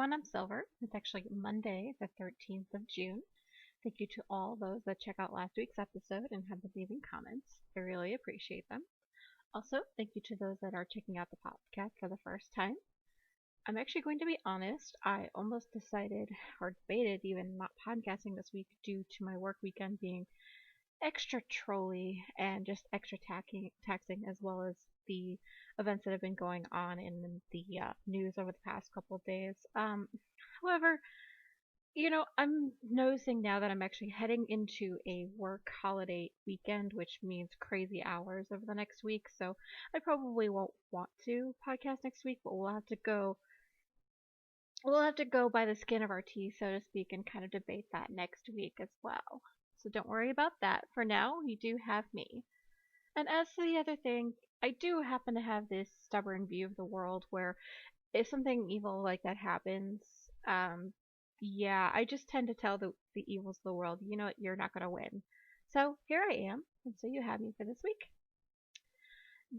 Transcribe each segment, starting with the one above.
everyone, I'm Silver. It's actually Monday, the 13th of June. Thank you to all those that check out last week's episode and have been leaving comments. I really appreciate them. Also, thank you to those that are checking out the podcast for the first time. I'm actually going to be honest, I almost decided or debated even not podcasting this week due to my work weekend being extra trolly and just extra taxing, as well as the events that have been going on in the news over the past couple of days. However, I'm noticing now that I'm actually heading into a work holiday weekend, which means crazy hours over the next week. So I probably won't want to podcast next week, but we'll have to go by the skin of our teeth, so to speak, and kind of debate that next week as well. So don't worry about that. For now, you do have me. And as to the other thing, I do happen to have this stubborn view of the world where if something evil like that happens, um, yeah, I just tend to tell the evils of the world, you know what, you're not going to win. So here I am, and so you have me for this week.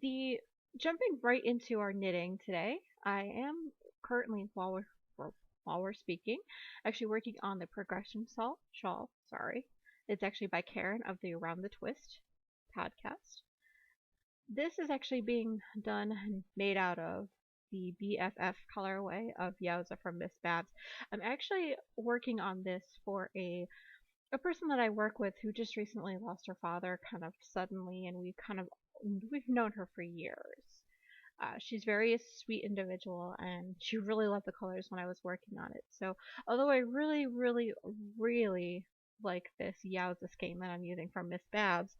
The jumping right into our knitting today, I am currently while we're speaking, actually working on the progression shawl. Sorry, it's actually by Karen of the Around the Twist podcast. This is actually being done and made out of the BFF colorway of Yowza from Miss Babs. I'm actually working on this for a person that I work with who just recently lost her father kind of suddenly, and we've known her for years. She's a very sweet individual, and she really loved the colors when I was working on it. So, although I really, really, really like this Yowza skein that I'm using from Miss Babs,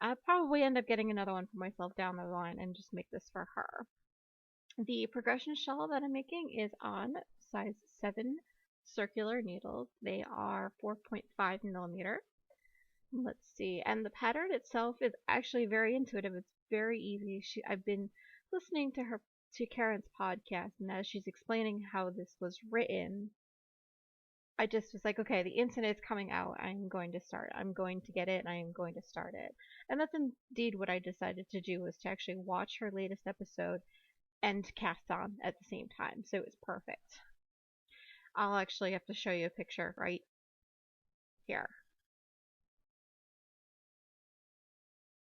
I'll probably end up getting another one for myself down the line and just make this for her. The progression shawl that I'm making is on size 7 circular needles. They are 4.5 millimeter. Let's see. And the pattern itself is actually very intuitive. It's very easy. I've been listening to Karen's podcast, and as she's explaining how this was written, I just was like, okay, the instant it's coming out, I'm going to start. I'm going to get it, and I am going to start it. And that's indeed what I decided to do, was to actually watch her latest episode and cast on at the same time. So it was perfect. I'll actually have to show you a picture right here.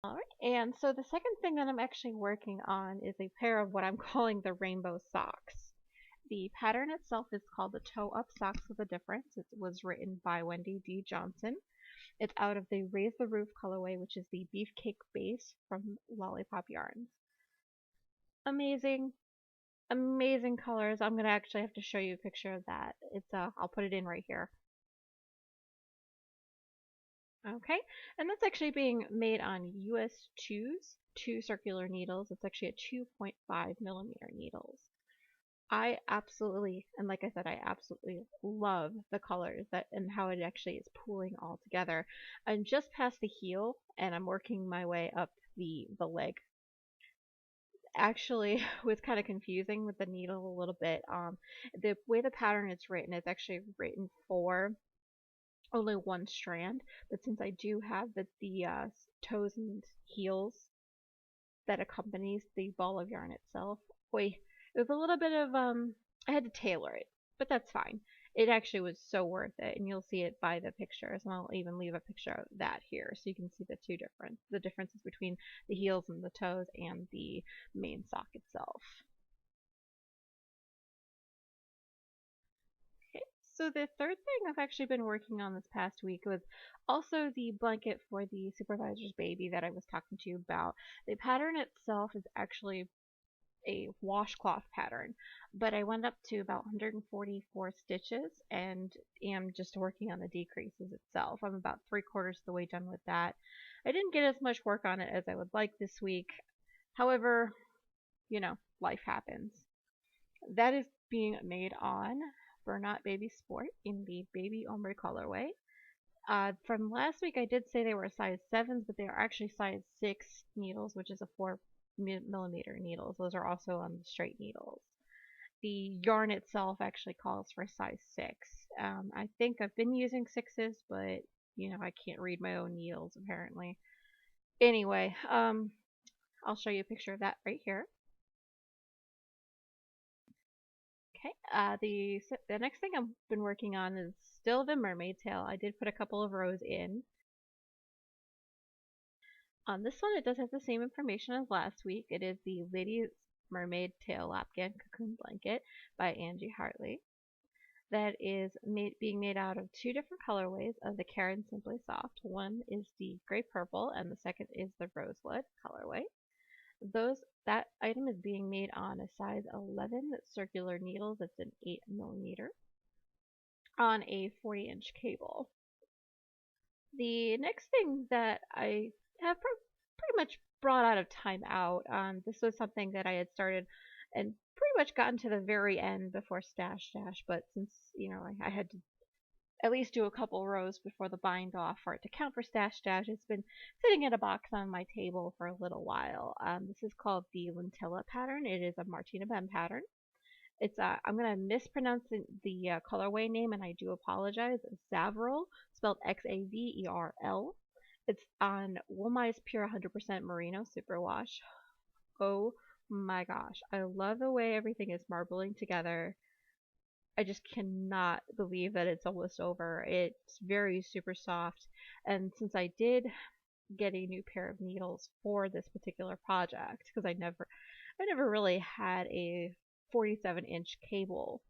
Alright, and so the second thing that I'm actually working on is a pair of what I'm calling the rainbow socks. The pattern itself is called the Toe Up Socks with a Difference. It was written by Wendy D. Johnson. It's out of the Raise the Roof colorway, which is the Beefcake base from Lollipop Yarns. Amazing, amazing colors. I'm gonna actually have to show you a picture of that. I'll put it in right here. Okay, and that's actually being made on US 2s, 2 circular needles. It's actually a 2.5 millimeter needles. I absolutely, and like I said, I absolutely love the colors that and how it actually is pooling all together. I'm just past the heel, and I'm working my way up the leg. Actually, was kind of confusing with the needle a little bit. The way the pattern is written, it's actually written for only one strand, but since I do have the toes and heels that accompanies the ball of yarn itself, boy, it was a little bit of I had to tailor it, but that's fine. It actually was so worth it, and you'll see it by the pictures, and I'll even leave a picture of that here so you can see the differences between the heels and the toes and the main sock itself. Okay, so the third thing I've actually been working on this past week was also the blanket for the supervisor's baby that I was talking to you about. The pattern itself is actually a washcloth pattern, but I went up to about 144 stitches and am just working on the decreases itself. I'm about 3/4 of the way done with that. I didn't get as much work on it as I would like this week. However, life happens. That is being made on Bernat Baby Sport in the Baby Ombre colorway. From last week, I did say they were size 7s, but they are actually size 6 needles, which is a 4 millimeter needles. Those are also on the straight needles. The yarn itself actually calls for size 6. I think I've been using 6s, but I can't read my own needles apparently. Anyway, I'll show you a picture of that right here. Okay. The next thing I've been working on is still the mermaid tail. I did put a couple of rows in. On this one, it does have the same information as last week. It is the Lady Mermaid Tail Lapgan Cocoon Blanket by Angie Hartley. That is being made out of two different colorways of the Karen Simply Soft. One is the gray purple, and the second is the rosewood colorway. That item is being made on a size 11 circular needle that's an 8mm on a 40-inch cable. The next thing that I have pretty much brought out of time out, this was something that I had started and pretty much gotten to the very end before Stash Dash, but since, I had to at least do a couple rows before the bind off for it to count for Stash Dash, it's been sitting in a box on my table for a little while. This is called the Lentilla pattern. It is a Martina Bem pattern. It's I'm gonna mispronounce the colorway name, and I do apologize. It's Xaverl, spelled Xaverl. It's on Woolmy's Pure 100% Merino Superwash. Oh my gosh, I love the way everything is marbling together. I just cannot believe that it's almost over. It's very super soft, and since I did get a new pair of needles for this particular project, because I never really had a 47-inch cable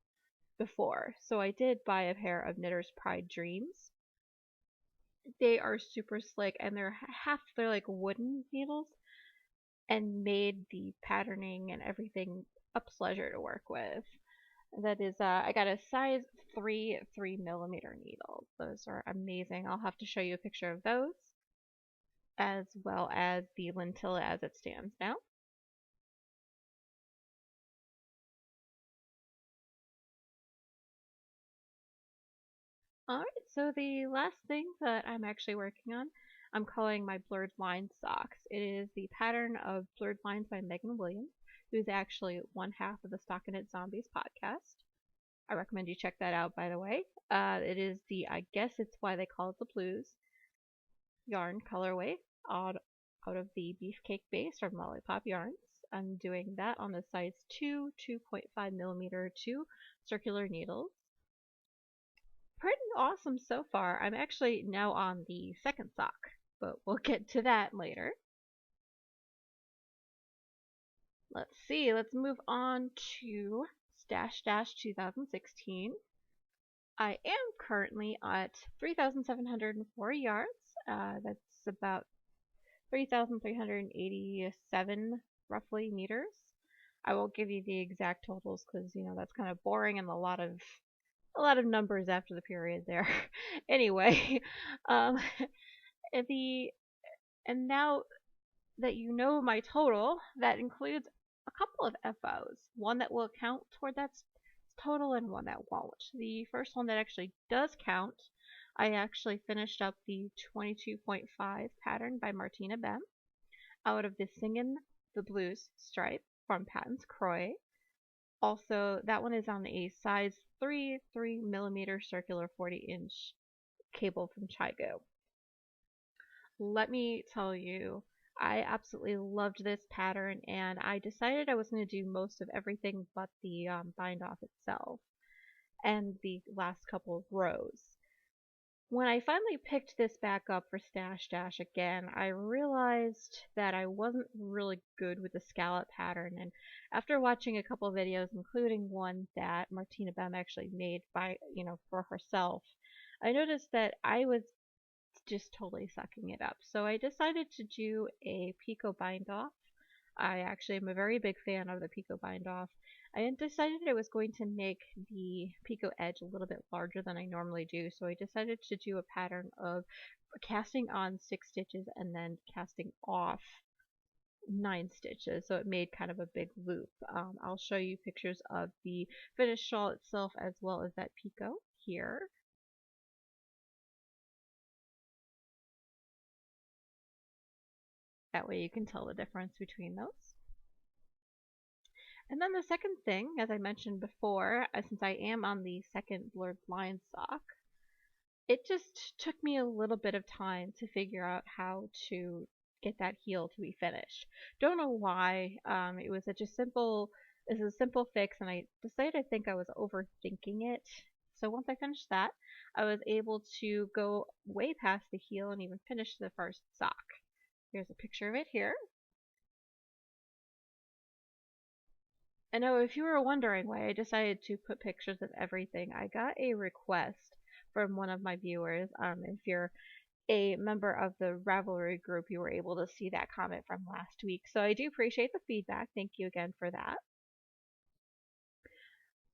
before, so I did buy a pair of Knitter's Pride Dreams. They are super slick, and they're like wooden needles, and made the patterning and everything a pleasure to work with. That is, I got a size 3 3mm needle. Those are amazing. I'll have to show you a picture of those, as well as the Lentilla as it stands now. Alright, so the last thing that I'm actually working on, I'm calling my Blurred Lines socks. It is the pattern of Blurred Lines by Megan Williams, who's actually one half of the Stockinette Zombies podcast. I recommend you check that out, by the way. It is I guess it's why they call it the Blues yarn colorway out of the Beefcake base from Lollipop Yarns. I'm doing that on the size 2 2.5mm 2 circular needles. Pretty awesome so far. I'm actually now on the second sock, but we'll get to that later. Let's see, let's move on to Stash Dash 2016. I am currently at 3,704 yards. That's about 3,387 roughly meters. I won't give you the exact totals because that's kind of boring and a lot of numbers after the period there. Anyway, and now that you know my total, that includes a couple of FOs. One that will count toward that total and one that won't. The first one that actually does count, I actually finished up the 22.5 pattern by Martina Bem out of the Singin' the Blues stripe from Patons Kroy. Also, that one is on a size 3 3mm circular 40-inch cable from Chigo. Let me tell you, I absolutely loved this pattern, and I decided I was going to do most of everything but the bind off itself and the last couple of rows. When I finally picked this back up for Stash Dash again, I realized that I wasn't really good with the scallop pattern, and after watching a couple of videos, including one that Martina Bem actually made for herself, I noticed that I was just totally sucking it up. So I decided to do a Picot bind off. I actually am a very big fan of the Picot bind off. I decided I was going to make the Picot edge a little bit larger than I normally do, so I decided to do a pattern of casting on 6 stitches and then casting off 9 stitches, so it made kind of a big loop. I'll show you pictures of the finished shawl itself as well as that Picot here. That way you can tell the difference between those. And then the second thing, as I mentioned before, since I am on the second Blurred Lines sock, it just took me a little bit of time to figure out how to get that heel to be finished. Don't know why. It was such a simple This is a simple fix, and I decided I think I was overthinking it. So once I finished that, I was able to go way past the heel and even finish the first sock. Here's a picture of it here. And oh, if you were wondering why I decided to put pictures of everything, I got a request from one of my viewers. If you're a member of the Ravelry group, you were able to see that comment from last week. So I do appreciate the feedback. Thank you again for that.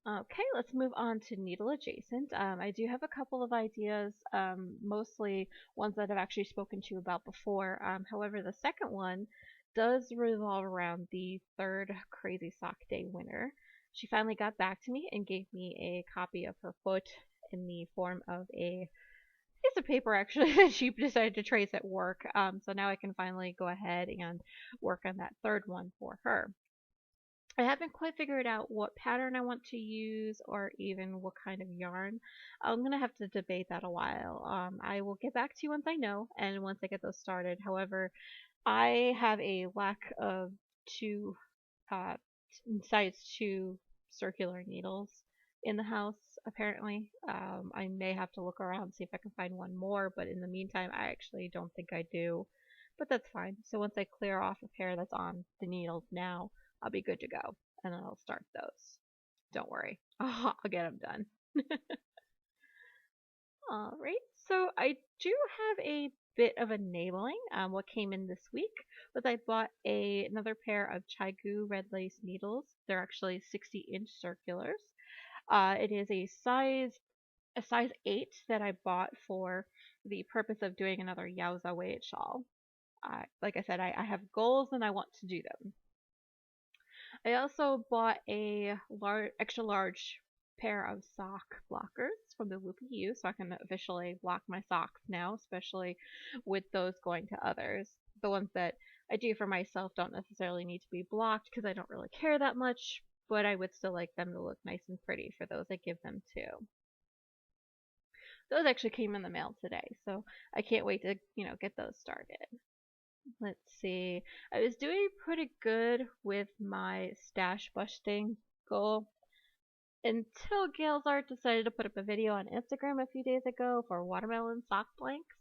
Okay, let's move on to needle adjacent. I do have a couple of ideas, mostly ones that I've actually spoken to you about before. However, the second one does revolve around the third Crazy Sock Day winner. She finally got back to me and gave me a copy of her foot in the form of a piece of paper, actually, that she decided to trace at work. So now I can finally go ahead and work on that third one for her. I haven't quite figured out what pattern I want to use or even what kind of yarn. I'm going to have to debate that a while. I will get back to you once I know and once I get those started. However, I have a lack of two uh, size 2 circular needles in the house, apparently. I may have to look around and see if I can find one more, but in the meantime, I actually don't think I do. But that's fine. So once I clear off a pair that's on the needles now, I'll be good to go. And then I'll start those. Don't worry. I'll get them done. Alright, so I do have a bit of enabling. What came in this week was I bought another pair of Chigu red lace needles. They're actually 60-inch circulars. It is a size 8 that I bought for the purpose of doing another Yowza weighted shawl. Like I said, I have goals and I want to do them. I also bought a extra large pair of sock blockers from the Loopy U, so I can officially block my socks now, especially with those going to others. The ones that I do for myself don't necessarily need to be blocked because I don't really care that much, but I would still like them to look nice and pretty for those I give them to. Those actually came in the mail today, so I can't wait to, get those started. Let's see. I was doing pretty good with my stash busting goal until Gail's Art decided to put up a video on Instagram a few days ago for watermelon sock blanks.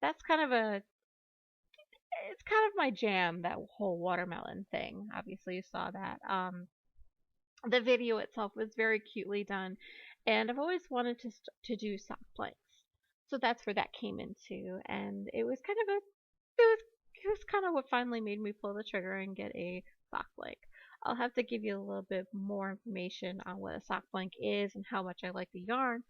That's it's kind of my jam, that whole watermelon thing. Obviously you saw that. The video itself was very cutely done, and I've always wanted to do sock blanks. So that's where that came into, and it was it was kind of what finally made me pull the trigger and get a sock blank. I'll have to give you a little bit more information on what a sock blank is and how much I like the yarn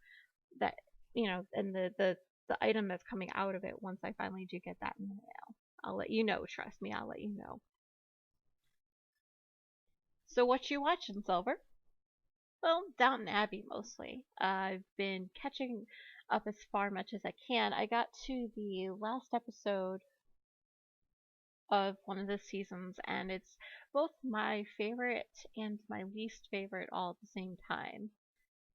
that and the item that's coming out of it once I finally do get that in the mail. I'll let you know, trust me, I'll let you know. So what you watching, Silver? Well, Downton Abbey mostly. I've been catching up as far much as I can. I got to the last episode of one of the seasons, and it's both my favorite and my least favorite all at the same time.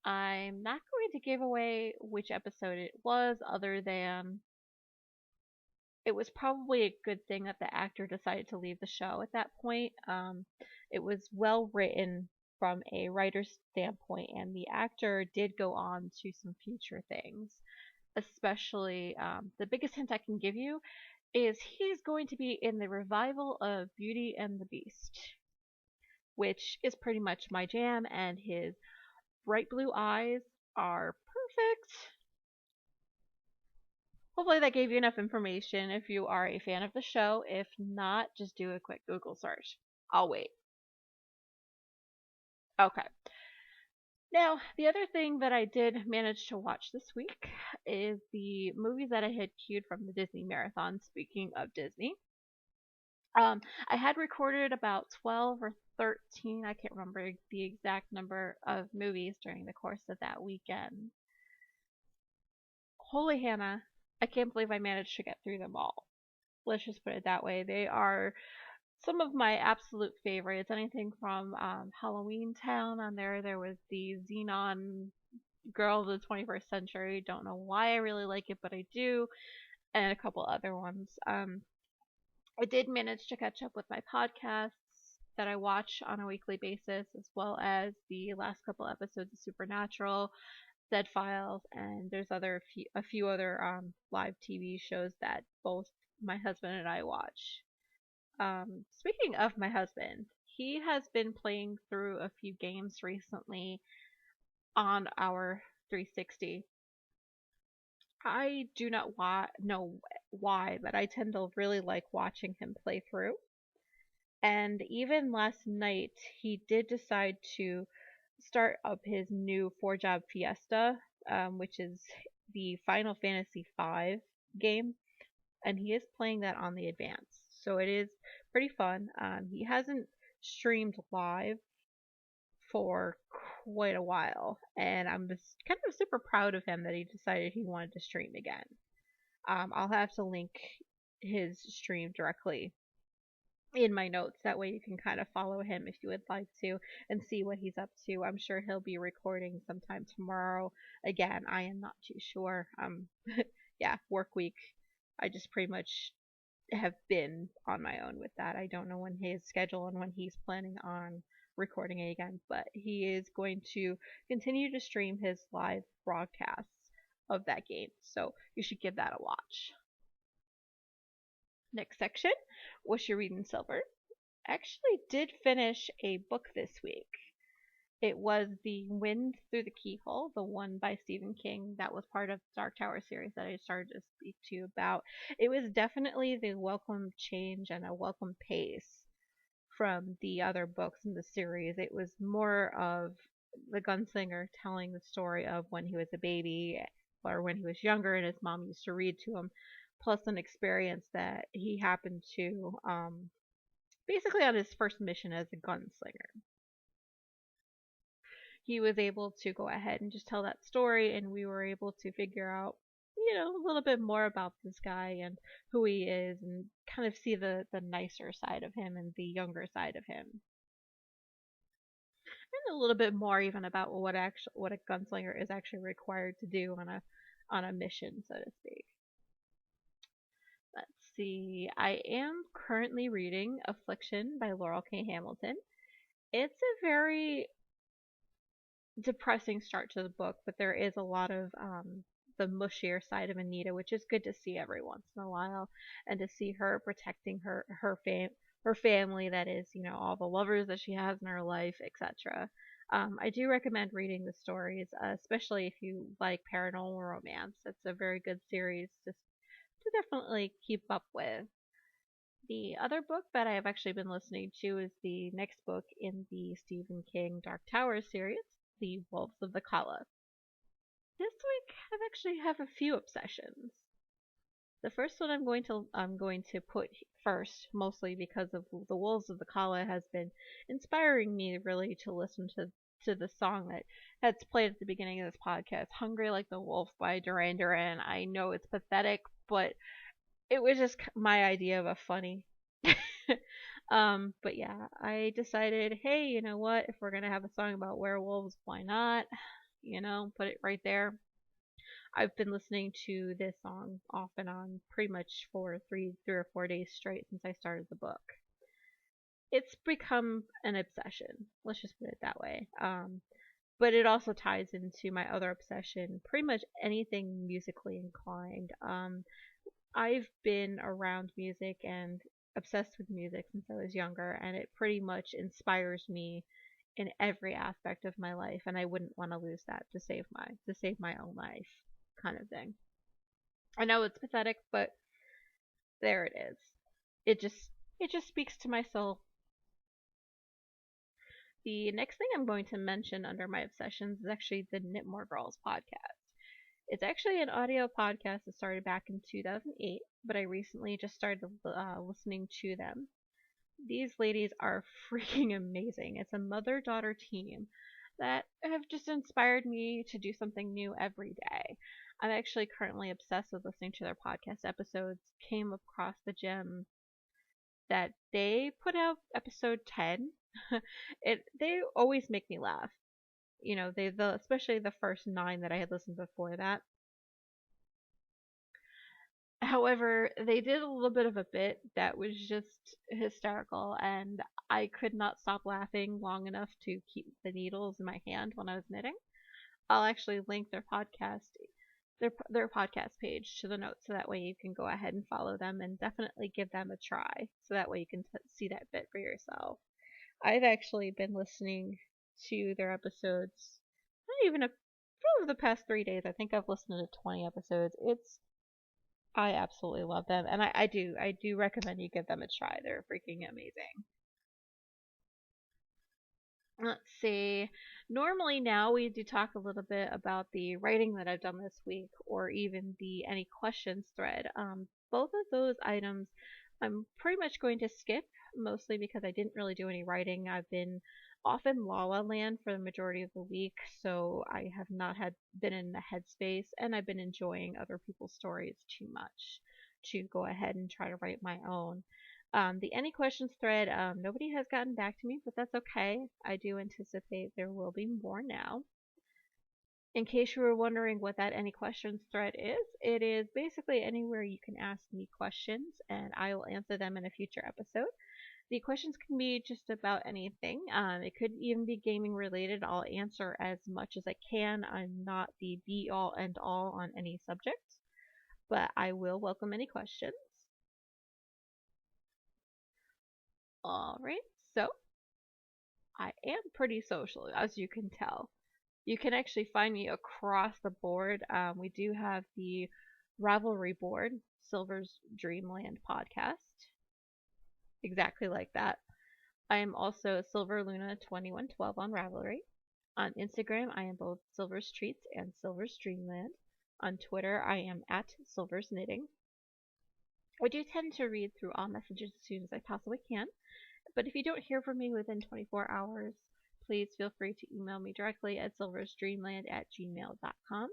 I'm not going to give away which episode it was, other than it was probably a good thing that the actor decided to leave the show at that point. It was well written from a writer's standpoint, and the actor did go on to some future things. Especially, the biggest hint I can give you is he's going to be in the revival of Beauty and the Beast, which is pretty much my jam, and his bright blue eyes are perfect. Hopefully that gave you enough information if you are a fan of the show. If not, just do a quick Google search. I'll wait. Okay. Now, the other thing that I did manage to watch this week is the movies that I had queued from the Disney Marathon, speaking of Disney. I had recorded about 12 or 13, I can't remember the exact number of movies during the course of that weekend. Holy Hannah, I can't believe I managed to get through them all. Let's just put it that way. They are some of my absolute favorites. Anything from Halloween Town on there was the Xenon Girl of the 21st Century. Don't know why I really like it, but I do. And a couple other ones. I did manage to catch up with my podcasts. that I watch on a weekly basis, as well as the last couple episodes of Supernatural, Dead Files, and there's a few other live TV shows that both my husband and I watch. Speaking of my husband, he has been playing through a few games recently on our 360. I do not know why, but I tend to really like watching him play through. And even last night, he did decide to start up his new Four Job Fiesta, which is the Final Fantasy V game, and he is playing that on the advance. So it is pretty fun. He hasn't streamed live for quite a while, and I'm just kind of super proud of him that he decided he wanted to stream again. I'll have to link his stream directly in my notes. That way you can kind of follow him if you would like to and see what he's up to. I'm sure he'll be recording sometime tomorrow. Again, I am not too sure. Yeah, work week. I just pretty much have been on my own with that. I don't know when his schedule and when he's planning on recording it again, but he is going to continue to stream his live broadcasts of that game. So you should give that a watch. Next section, What's Your Reading Silver? Actually did finish a book this week. It was The Wind Through the Keyhole, the one by Stephen King that was part of the Dark Tower series that I started to speak to you about. It was definitely the welcome change and a welcome pace from the other books in the series. It was more of the gunslinger telling the story of when he was a baby or when he was younger and his mom used to read to him, plus an experience that he happened to basically on his first mission as a gunslinger. He was able to go ahead and just tell that story, and we were able to figure out, a little bit more about this guy and who he is, and kind of see the nicer side of him and the younger side of him, and a little bit more even about what a gunslinger is actually required to do on a mission, so to speak. Let's see. I am currently reading Affliction by Laurell K. Hamilton. It's a very depressing start to the book, but there is a lot of the mushier side of Anita, which is good to see every once in a while, and to see her protecting her family, that is, all the lovers that she has in her life, etc. I do recommend reading the stories, especially if you like paranormal romance. It's a very good series just to definitely keep up with. The other book that I have actually been listening to is the next book in the Stephen King Dark Tower series, The Wolves of the Kala. This week I actually have a few obsessions. The first one I'm going to put first, mostly because of The Wolves of the Kala has been inspiring me really to listen to the song that that's played at the beginning of this podcast, Hungry Like the Wolf by Duran Duran. I know it's pathetic, but it was just my idea of a funny. But yeah, I decided, hey, you know what? If we're gonna have a song about werewolves, why not? Put it right there. I've been listening to this song off and on pretty much for three or 4 days straight since I started the book. It's become an obsession. Let's just put it that way. But it also ties into my other obsession, pretty much anything musically inclined. I've been around music and obsessed with music since I was younger, and it pretty much inspires me in every aspect of my life, and I wouldn't want to lose that to save my own life, kind of thing. I know it's pathetic, but there it is. It just speaks to my soul. The next thing I'm going to mention under my obsessions is actually the Knitmore Girls podcast. It's actually an audio podcast that started back in 2008, but I recently just started listening to them. These ladies are freaking amazing. It's a mother-daughter team that have just inspired me to do something new every day. I'm actually currently obsessed with listening to their podcast episodes. Came across the gem that they put out, episode 10. They always make me laugh. Especially the first 9 that I had listened before that. However, they did a little bit of a bit that was just hysterical, and I could not stop laughing long enough to keep the needles in my hand when I was knitting. I'll actually link their podcast page to the notes so that way you can go ahead and follow them and definitely give them a try so that way you can see that bit for yourself. I've actually been listening to their episodes not even over the past 3 days. I think I've listened to 20 episodes. I absolutely love them, and I do recommend you give them a try. They're freaking amazing. Let's see. Normally now we do talk a little bit about the writing that I've done this week or even the any questions thread. Both of those items I'm pretty much going to skip, mostly because I didn't really do any writing. I've been off in La La Land for the majority of the week, so I have not been in the headspace, and I've been enjoying other people's stories too much to go ahead and try to write my own. The any questions thread, nobody has gotten back to me, but that's okay. I do anticipate there will be more now. In case you were wondering what that any questions thread is, it is basically anywhere you can ask me questions and I will answer them in a future episode. The questions can be just about anything. It could even be gaming related. I'll answer as much as I can. I'm not the be all end all on any subject, but I will welcome any questions. Alright, so I am pretty social, as you can tell. You can actually find me across the board. We do have the Ravelry board, Silver's Dreamland podcast. Exactly like that. I am also Silver Luna 2112 on Ravelry. On Instagram, I am both Silver's Treats and Silver's Dreamland. On Twitter, I am at Silver's Knitting. I do tend to read through all messages as soon as I possibly can, but if you don't hear from me within 24 hours, please feel free to email me directly at silversdreamland@gmail.com.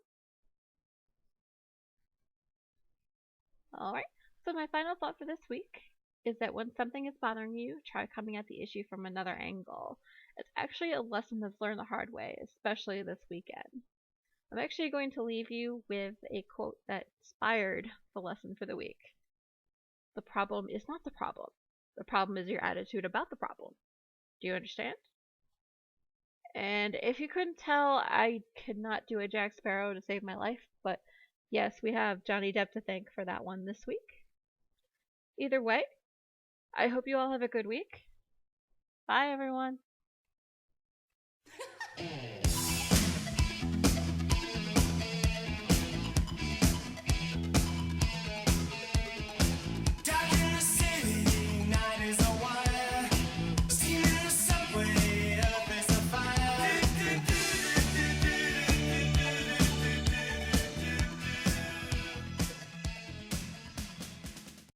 Alright, so my final thought for this week is that when something is bothering you, try coming at the issue from another angle. It's actually a lesson that's learned the hard way, especially this weekend. I'm actually going to leave you with a quote that inspired the lesson for the week. The problem is not the problem. The problem is your attitude about the problem. Do you understand? And if you couldn't tell, I could not do a Jack Sparrow to save my life, but yes, we have Johnny Depp to thank for that one this week. Either way, I hope you all have a good week. Bye, everyone.